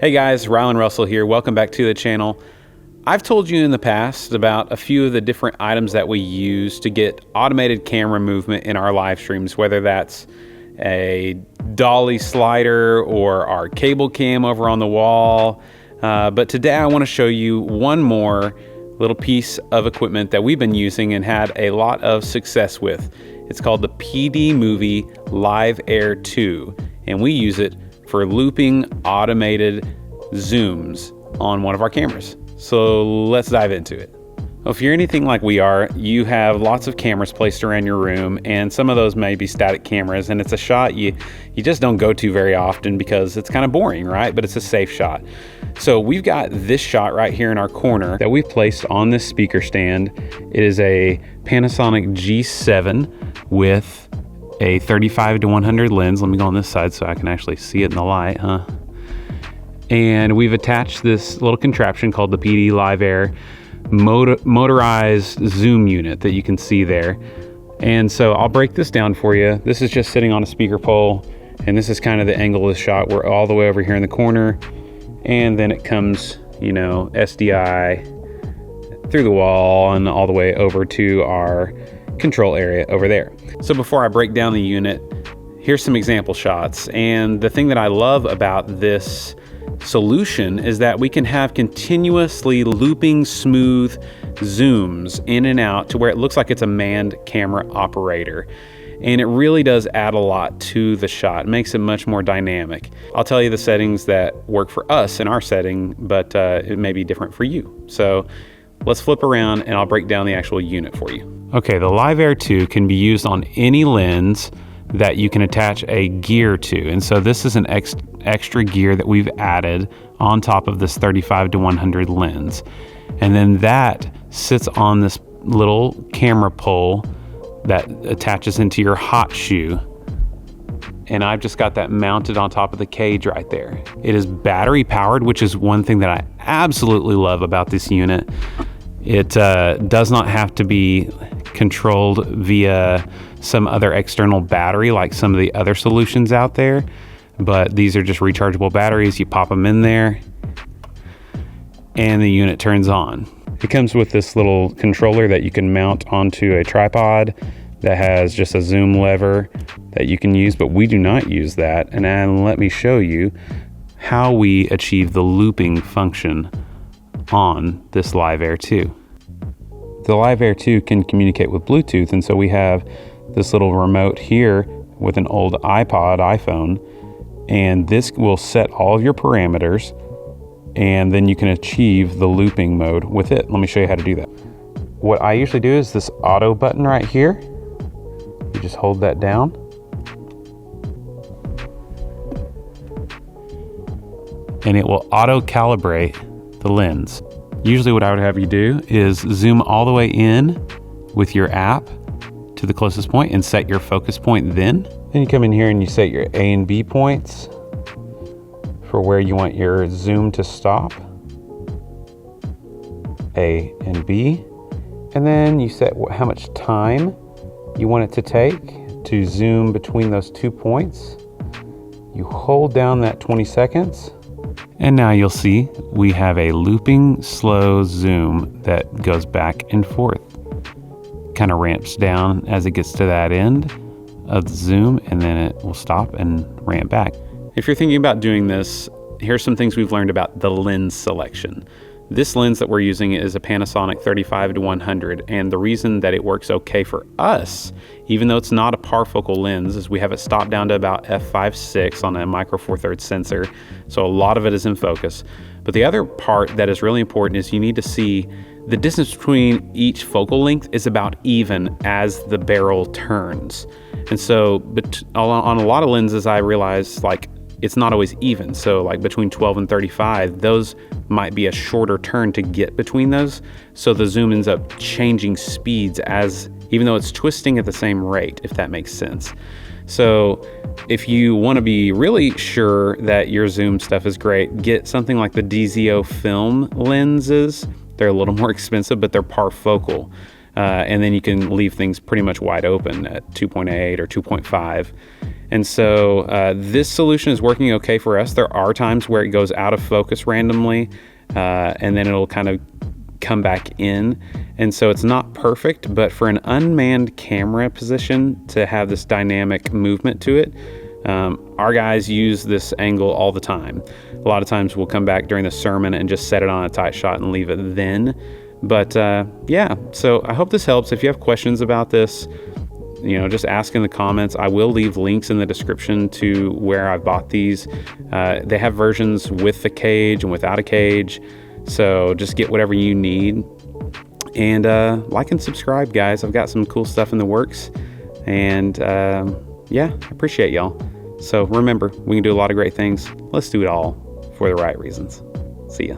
Hey guys, Rylan Russell here. Welcome back to the channel. I've told you in the past about a few of the different items that we use to get automated camera movement in our live streams, whether that's a dolly slider or our cable cam over on the wall. But today I want to show you one more little piece of equipment that we've been using and had a lot of success with. It's called the PD Movie Live Air 2, and we use it for looping automated zooms on one of our cameras. So let's dive into it. Well, if you're anything like we are, you have lots of cameras placed around your room, and some of those may be static cameras, and it's a shot you just don't go to very often because it's kind of boring, right? But it's a safe shot. So we've got this shot right here in our corner that we've placed on this speaker stand. It is a Panasonic G7 with a 35-100 lens. Let me go on this side so I can actually see it in the light, And we've attached this little contraption called the PD Live Air motorized zoom unit that you can see there. And so I'll break this down for you. This is just sitting on a speaker pole, and this is kind of the angle of the shot. We're all the way over here in the corner, and then it comes, SDI through the wall and all the way over to our control area over there. So before I break down the unit, here's some example shots. And the thing that I love about this solution is that we can have continuously looping smooth zooms in and out to where it looks like it's a manned camera operator. And it really does add a lot to the shot. It makes it much more dynamic. I'll tell you the settings that work for us in our setting, but it may be different for you. So let's flip around and I'll break down the actual unit for you. Okay, the Live Air 2 can be used on any lens that you can attach a gear to. And so this is an extra gear that we've added on top of this 35-100 lens. And then that sits on this little camera pole that attaches into your hot shoe. And I've just got that mounted on top of the cage right there. It is battery powered, which is one thing that I absolutely love about this unit. It does not have to be controlled via some other external battery like some of the other solutions out there, but these are just rechargeable batteries. You pop them in there and the unit turns on. It comes with this little controller that you can mount onto a tripod that has just a zoom lever that you can use, but we do not use that. And then let me show you how we achieve the looping function on this Live Air 2. The Live Air 2 can communicate with Bluetooth, and so we have this little remote here with an old iPhone, and this will set all of your parameters, and then you can achieve the looping mode with it. Let me show you how to do that. What I usually do is this auto button right here. You just hold that down. And it will auto calibrate the lens. Usually what I would have you do is zoom all the way in with your app to the closest point and set your focus point then. Then you come in here and you set your A and B points for where you want your zoom to stop. A and B. And then you set how much time you want it to take to zoom between those 2 points. You hold down that 20 seconds. And now you'll see we have a looping slow zoom that goes back and forth. Kind of ramps down as it gets to that end of the zoom, and then it will stop and ramp back. If you're thinking about doing this, here's some things we've learned about the lens selection. This lens that we're using is a Panasonic 35-100, and the reason that it works okay for us, even though it's not a parfocal lens, is we have it stopped down to about f/5.6 on a micro four thirds sensor, so a lot of it is in focus. But the other part that is really important is you need to see the distance between each focal length is about even as the barrel turns. And so on a lot of lenses, I realize it's not always even. So like between 12 and 35, those might be a shorter turn to get between those. So the zoom ends up changing speeds even though it's twisting at the same rate, if that makes sense. So if you want to be really sure that your zoom stuff is great, get something like the DZO film lenses. They're a little more expensive, but they're parfocal. and then you can leave things pretty much wide open at 2.8 or 2.5. And so this solution is working okay for us. There are times where it goes out of focus randomly, and then it'll kind of come back in. And so it's not perfect, but for an unmanned camera position to have this dynamic movement to it, our guys use this angle all the time. A lot of times we'll come back during the sermon and just set it on a tight shot and leave it then. But yeah, so I hope this helps. If you have questions about this, just ask in the comments. I will leave links in the description to where I bought these. They have versions with the cage and without a cage. So just get whatever you need. And like and subscribe, guys. I've got some cool stuff in the works. And yeah, I appreciate y'all. So remember, we can do a lot of great things. Let's do it all for the right reasons. See ya.